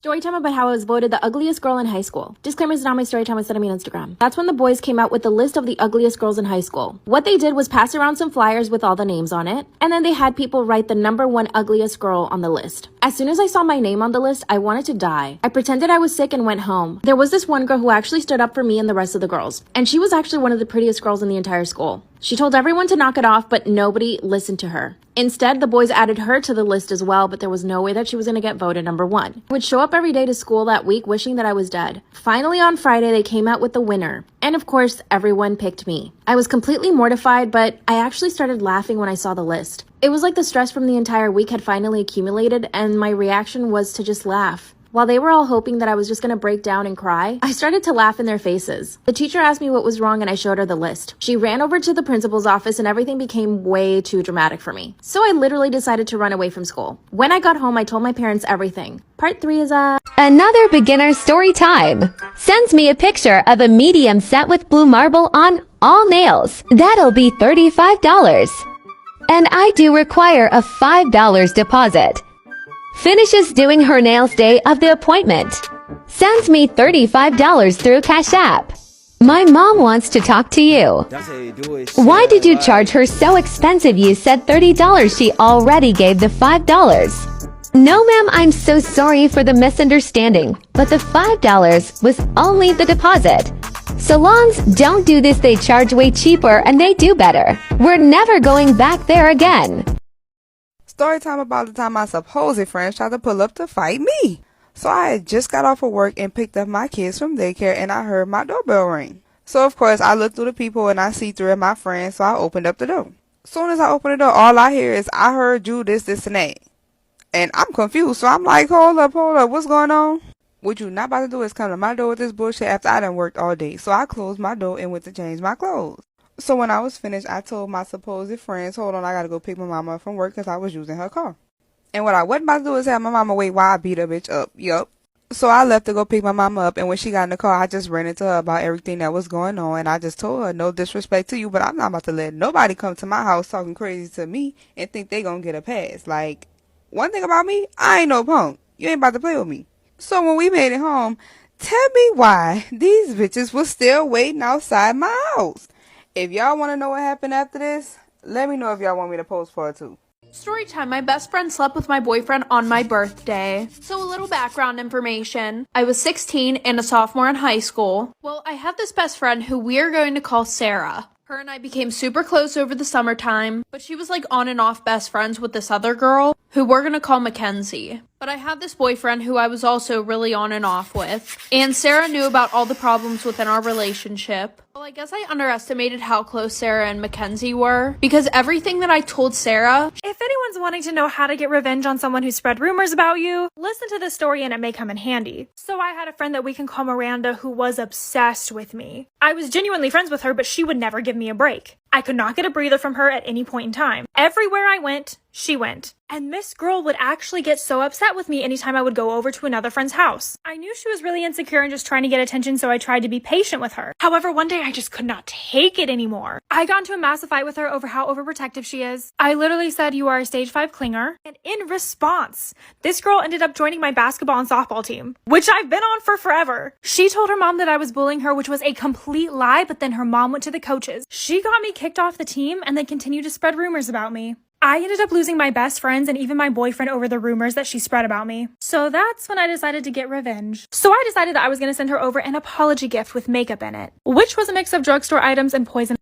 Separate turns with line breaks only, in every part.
Story time about how I was voted the ugliest girl in high school. Disclaimer is not my story time, it's sending me on Instagram. That's when the boys came out with the list of the ugliest girls in high school. What they did was pass around some flyers with all the names on it, and then they had people write the number one ugliest girl on the list. As soon as I saw my name on the list, I wanted to die. I pretended I was sick and went home. There was this one girl who actually stood up for me and the rest of the girls, and she was actually one of the prettiest girls in the entire school. She told everyone to knock it off, but nobody listened to her. Instead, the boys added her to the list as well, but there was no way that she was going to get voted number one. I would show up every day to school that week wishing that I was dead. Finally, on Friday, they came out with the winner. And of course, everyone picked me. I was completely mortified, but I actually started laughing when I saw the list. It was like the stress from the entire week had finally accumulated, and my reaction was to just laugh. While they were all hoping that I was just going to break down and cry, I started to laugh in their faces. The teacher asked me what was wrong and I showed her the list. She ran over to the principal's office and everything became way too dramatic for me. So I literally decided to run away from school. When I got home, I told my parents everything. Part 3 is
Another beginner story time. Sends me a picture of a medium set with blue marble on all nails. That'll be $35. And I do require a $5 deposit. Finishes doing her nails day of the appointment. Sends me $35 through Cash App. My mom wants to talk to you. Why did you charge her so expensive? You said $30. She already gave the $5. No ma'am, I'm so sorry for the misunderstanding, but the $5 was only the deposit. Salons don't do this, they charge way cheaper and they do better. We're never going back there again.
Story time about the time my supposed friends tried to pull up to fight me. So I had just got off of work and picked up my kids from daycare and I heard my doorbell ring. So of course I looked through the people and I see 3 of my friends, so I opened up the door. Soon as I opened the door, all I hear is, I heard you this and that. And I'm confused, so I'm like, hold up, what's going on? What you not about to do is come to my door with this bullshit after I done worked all day. So I closed my door and went to change my clothes. So when I was finished, I told my supposed friends, hold on, I gotta go pick my mama up from work because I was using her car. And what I wasn't about to do is have my mama wait while I beat her bitch up. Yup. So I left to go pick my mama up, and when she got in the car, I just ran into her about everything that was going on, and I just told her, no disrespect to you, but I'm not about to let nobody come to my house talking crazy to me and think they gonna get a pass. Like, one thing about me, I ain't no punk. You ain't about to play with me. So when we made it home, tell me why these bitches was still waiting outside my house. If y'all want to know what happened after this, let me know if y'all want me to post for it too.
Story time. My best friend slept with my boyfriend on my birthday. So a little background information. I was 16 and a sophomore in high school. Well, I have this best friend who we are going to call Sarah. Her and I became super close over the summertime, but she was like on and off best friends with this other girl who we're going to call Mackenzie. But I had this boyfriend who I was also really on and off with, and Sarah knew about all the problems within our relationship. Well, I guess I underestimated how close Sarah and Mackenzie were, because everything that I told Sarah...
If anyone's wanting to know how to get revenge on someone who spread rumors about you, listen to this story and it may come in handy. So I had a friend that we can call Miranda who was obsessed with me. I was genuinely friends with her, but she would never give me a break. I could not get a breather from her at any point in time. Everywhere I went, she went. And this girl would actually get so upset with me anytime I would go over to another friend's house. I knew she was really insecure and just trying to get attention, so I tried to be patient with her. However, one day I just could not take it anymore. I got into a massive fight with her over how overprotective she is. I literally said, you are a stage 5 clinger. And in response, this girl ended up joining my basketball and softball team, which I've been on for forever. She told her mom that I was bullying her, which was a complete lie, but then her mom went to the coaches. She got me kicked off the team and then continued to spread rumors about me. I ended up losing my best friends and even my boyfriend over the rumors that she spread about me. So that's when I decided to get revenge. So I decided that I was going to send her over an apology gift with makeup in it, which was a mix of drugstore items and poison.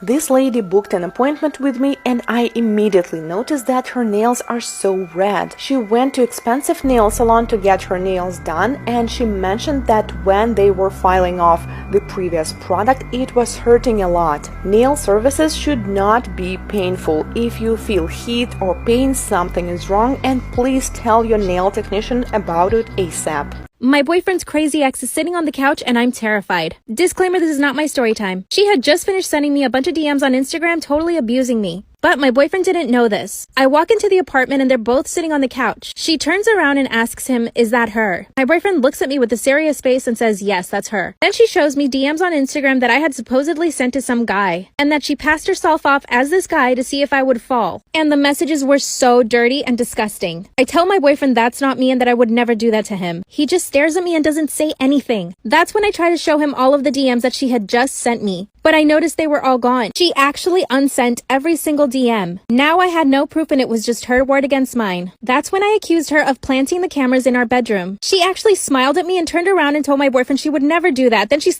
This lady booked an appointment with me and I immediately noticed that her nails are so red. She went to expensive nail salon to get her nails done, and she mentioned that when they were filing off the previous product, it was hurting a lot. Nail services should not be painful. If you feel heat or pain, something is wrong, and please tell your nail technician about it ASAP.
My boyfriend's crazy ex is sitting on the couch and I'm terrified. Disclaimer, this is not my story time. She had just finished sending me a bunch of DMs on Instagram totally abusing me. But my boyfriend didn't know this. I walk into the apartment and they're both sitting on the couch. She turns around and asks him, is that her? My boyfriend looks at me with a serious face and says, yes, that's her. Then she shows me DMs on Instagram that I had supposedly sent to some guy, and that she passed herself off as this guy to see if I would fall. And the messages were so dirty and disgusting. I tell my boyfriend that's not me and that I would never do that to him. He just stares at me and doesn't say anything. That's when I try to show him all of the DMs that she had just sent me. But I noticed they were all gone. She actually unsent every single DM. Now I had no proof and it was just her word against mine. That's when I accused her of planting the cameras in our bedroom. She actually smiled at me and turned around and told my boyfriend she would never do that. Then she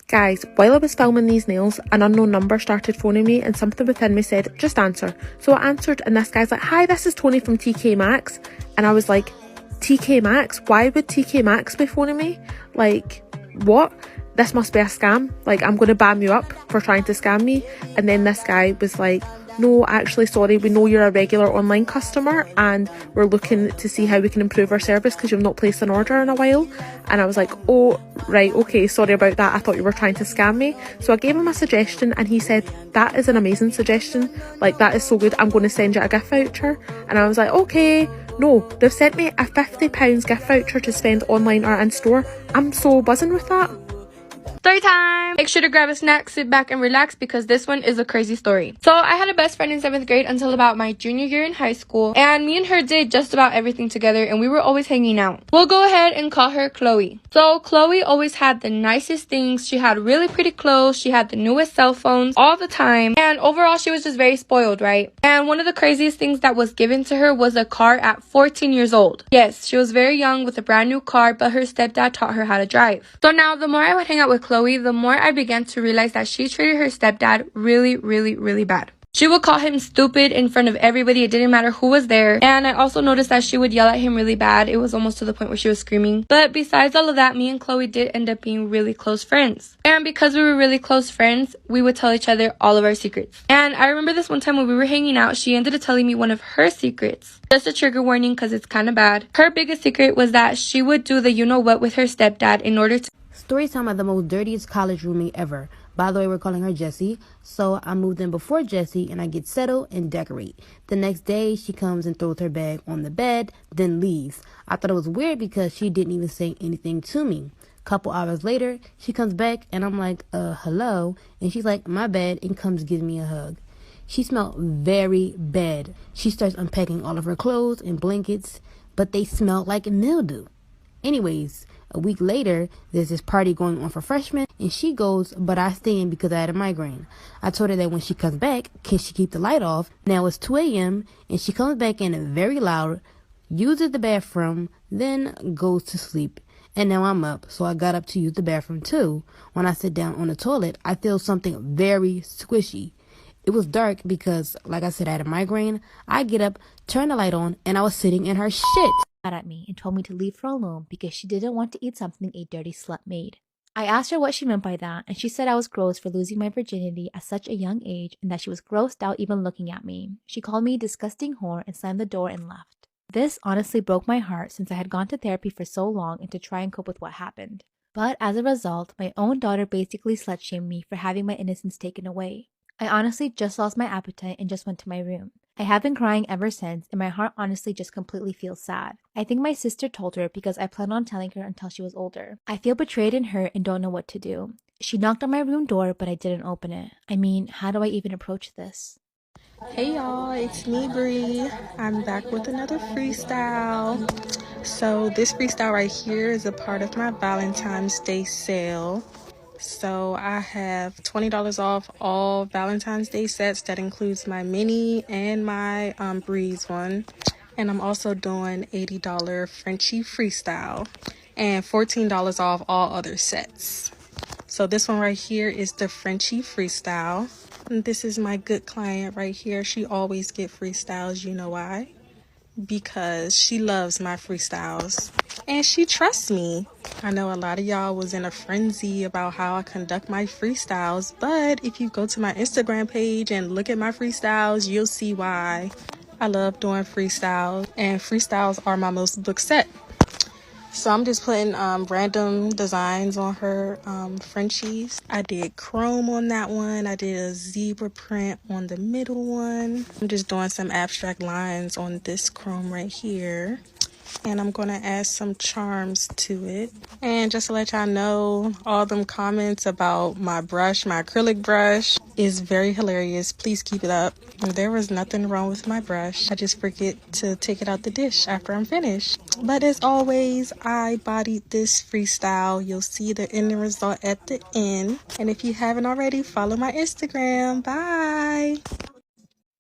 Guys, while I was filming these nails, an unknown number started phoning me and something within me said, just answer. So I answered and this guy's like, hi, this is Tony from TK Maxx. And I was like, TK Maxx? Why would TK Maxx be phoning me? Like, what? This must be a scam. Like, I'm going to ban you up for trying to scam me. And then this guy was like, no, actually, sorry, we know you're a regular online customer and we're looking to see how we can improve our service because you've not placed an order in a while. And I was like, oh, right, okay, sorry about that. I thought you were trying to scam me. So I gave him a suggestion and he said, that is an amazing suggestion. Like, that is so good. I'm going to send you a gift voucher. And I was like, okay. No, they've sent me a £50 gift voucher to spend online or in store. I'm so buzzing with that.
Story time! Make sure to grab a snack, sit back, and relax because this one is a crazy story. So I had a best friend in 7th grade until about my junior year in high school, and me and her did just about everything together, and we were always hanging out. We'll go ahead and call her Chloe. So Chloe always had the nicest things. She had really pretty clothes. She had the newest cell phones all the time, and overall she was just very spoiled, right? And one of the craziest things that was given to her was a car at 14 years old. Yes, she was very young with a brand new car, but her stepdad taught her how to drive. So now the more I would hang out with Chloe, the more I began to realize that she treated her stepdad really bad. She would call him stupid in front of everybody. It didn't matter who was there. And I also noticed that she would yell at him really bad. It was almost to the point where she was screaming. But besides all of that, me and Chloe did end up being really close friends. And because we were really close friends, we would tell each other all of our secrets. And I remember this one time when we were hanging out, she ended up telling me one of her secrets. Just a trigger warning because it's kind of bad. Her biggest secret was that she would do the you-know-what with her stepdad in order to
Storytime of the most dirtiest college roommate ever. By the way, we're calling her Jessie. So I moved in before Jessie and I get settled and decorate. The next day, she comes and throws her bag on the bed, then leaves. I thought it was weird because she didn't even say anything to me. Couple hours later, she comes back and I'm like, hello? And she's like, my bad, and comes give me a hug. She smelled very bad. She starts unpacking all of her clothes and blankets, but they smelled like mildew. Anyways, a week later, there's this party going on for freshmen, and she goes, but I stay in because I had a migraine. I told her that when she comes back, can she keep the light off? Now it's 2 a.m., and she comes back in very loud, uses the bathroom, then goes to sleep. And now I'm up, so I got up to use the bathroom too. When I sit down on the toilet, I feel something very squishy. It was dark because, like I said, I had a migraine. I get up, turn the light on, and I was sitting in her shit.
At me and told me to leave her alone because she didn't want to eat something a dirty slut made. I asked her what she meant by that, and she said I was gross for losing my virginity at such a young age and that she was grossed out even looking at me. She called me a disgusting whore and slammed the door and left. This honestly broke my heart since I had gone to therapy for so long and to try and cope with what happened. But as a result, my own daughter basically slut-shamed me for having my innocence taken away. I honestly just lost my appetite and just went to my room. I have been crying ever since, and my heart honestly just completely feels sad. I think my sister told her because I planned on telling her until she was older. I feel betrayed and hurt and don't know what to do. She knocked on my room door, but I didn't open it. I mean, how do I even approach this?
Hey y'all, it's me Bree. I'm back with another freestyle. So this freestyle right here is a part of my Valentine's Day sale. So I have $20 off all Valentine's Day sets. That includes my mini and my Breeze one. And I'm also doing $80 Frenchie freestyle and $14 off all other sets. So this one right here is the Frenchie freestyle. And this is my good client right here. She always get freestyles. You know why? Because she loves my freestyles and she trusts me. I know a lot of y'all was in a frenzy about how I conduct my freestyles, but if you go to my Instagram page and look at my freestyles, you'll see why. I love doing freestyles, and freestyles are my most booked set. So I'm just putting random designs on her Frenchies. I did chrome on that one. I did a zebra print on the middle one. I'm just doing some abstract lines on this chrome right here. And I'm going to add some charms to it. And just to let y'all know, all them comments about my brush, my acrylic brush, is very hilarious. Please keep it up. There was nothing wrong with my brush. I just forget to take it out the dish after I'm finished. But as always, I bodied this freestyle. You'll see the ending result at the end. And if you haven't already, follow my Instagram. Bye!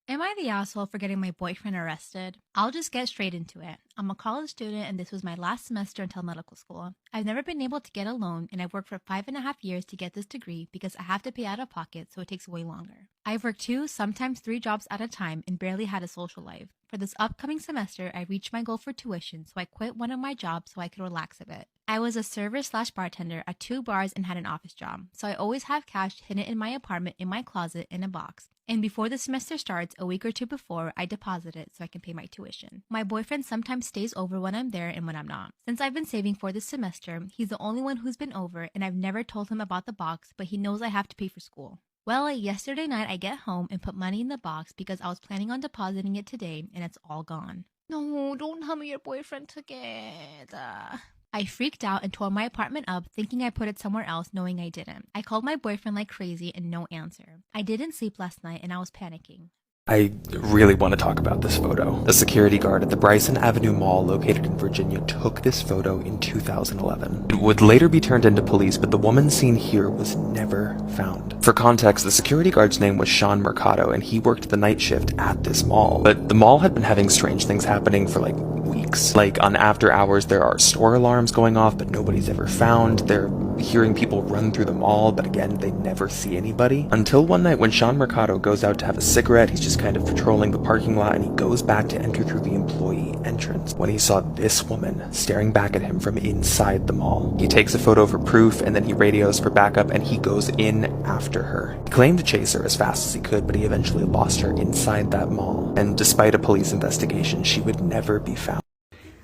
Am I the asshole for getting my boyfriend arrested? I'll just get straight into it. I'm a college student and this was my last semester until medical school. I've never been able to get a loan and I've worked for 5.5 years to get this degree because I have to pay out of pocket, so it takes way longer. I've worked 2, sometimes 3 jobs at a time and barely had a social life. For this upcoming semester, I reached my goal for tuition, so I quit one of my jobs so I could relax a bit. I was a server/bartender at 2 bars and had an office job, so I always have cash hidden in my apartment in my closet in a box. And before the semester starts, a week or 2 before, I deposit it so I can pay my tuition. My boyfriend sometimes stays over when I'm there and when I'm not. Since I've been saving for this semester, he's the only one who's been over, and I've never told him about the box, but he knows I have to pay for school. Well, yesterday night I get home and put money in the box because I was planning on depositing it today and it's all gone. No, don't tell me your boyfriend took it. I freaked out and tore my apartment up thinking I put it somewhere else knowing I didn't. I called my boyfriend like crazy and no answer. I didn't sleep last night and I was panicking.
I really want to talk about this photo. A security guard at the Bryson Avenue Mall located in Virginia took this photo in 2011. It would later be turned into police, but the woman seen here was never found. For context, the security guard's name was Sean Mercado, and he worked the night shift at this mall. But the mall had been having strange things happening for weeks. Like on after hours, there are store alarms going off, but nobody's ever found. They're hearing people run through the mall, but again, they never see anybody. Until one night when Sean Mercado goes out to have a cigarette, he's just kind of patrolling the parking lot, and he goes back to enter through the employee entrance when he saw this woman staring back at him from inside the mall. He takes a photo for proof, and then he radios for backup, and he goes in after her. He claimed to chase her as fast as he could, but he eventually lost her inside that mall. And despite a police investigation, she would never be found.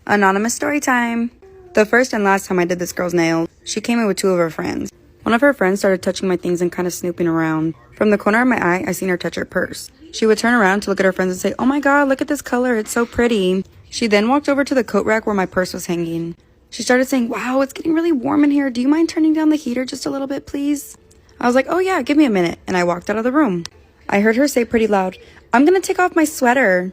Anonymous story time. The first and last time I did this girl's nails, she came in with 2 of her friends. One of her friends started touching my things and kind of snooping around. From the corner of my eye, I seen her touch her purse. She would turn around to look at her friends and say, "Oh my god, look at this color, it's so pretty." She then walked over to the coat rack where my purse was hanging. She started saying, "Wow, it's getting really warm in here. Do you mind turning down the heater just a little bit, please?" I was like, "Oh yeah, give me a minute," and I walked out of the room. I heard her say pretty loud, "I'm gonna take off my sweater."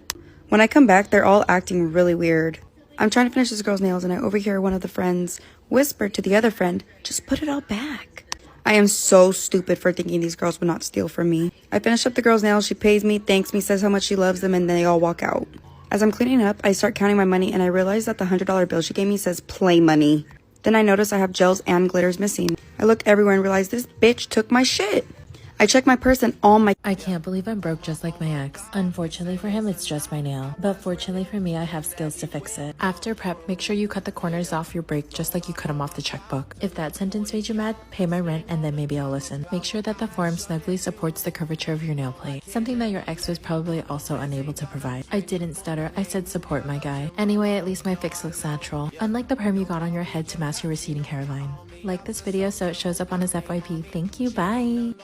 When I come back, they're all acting really weird. I'm trying to finish this girl's nails and I overhear one of the friends whisper to the other friend, "Just put it all back." I am so stupid for thinking these girls would not steal from me. I finish up the girl's nails, she pays me, thanks me, says how much she loves them, and then they all walk out. As I'm cleaning up, I start counting my money and I realize that the $100 bill she gave me says play money. Then I notice I have gels and glitters missing. I look everywhere and realize this bitch took my shit. I check my purse and all my—
I can't believe I'm broke just like my ex. Unfortunately for him, it's just my nail. But fortunately for me, I have skills to fix it. After prep, make sure you cut the corners off your break just like you cut them off the checkbook. If that sentence made you mad, pay my rent and then maybe I'll listen. Make sure that the form snugly supports the curvature of your nail plate. Something that your ex was probably also unable to provide. I didn't stutter, I said support my guy. Anyway, at least my fix looks natural. Unlike the perm you got on your head to mask your receding hairline. Like this video so it shows up on his FYP. Thank you, bye!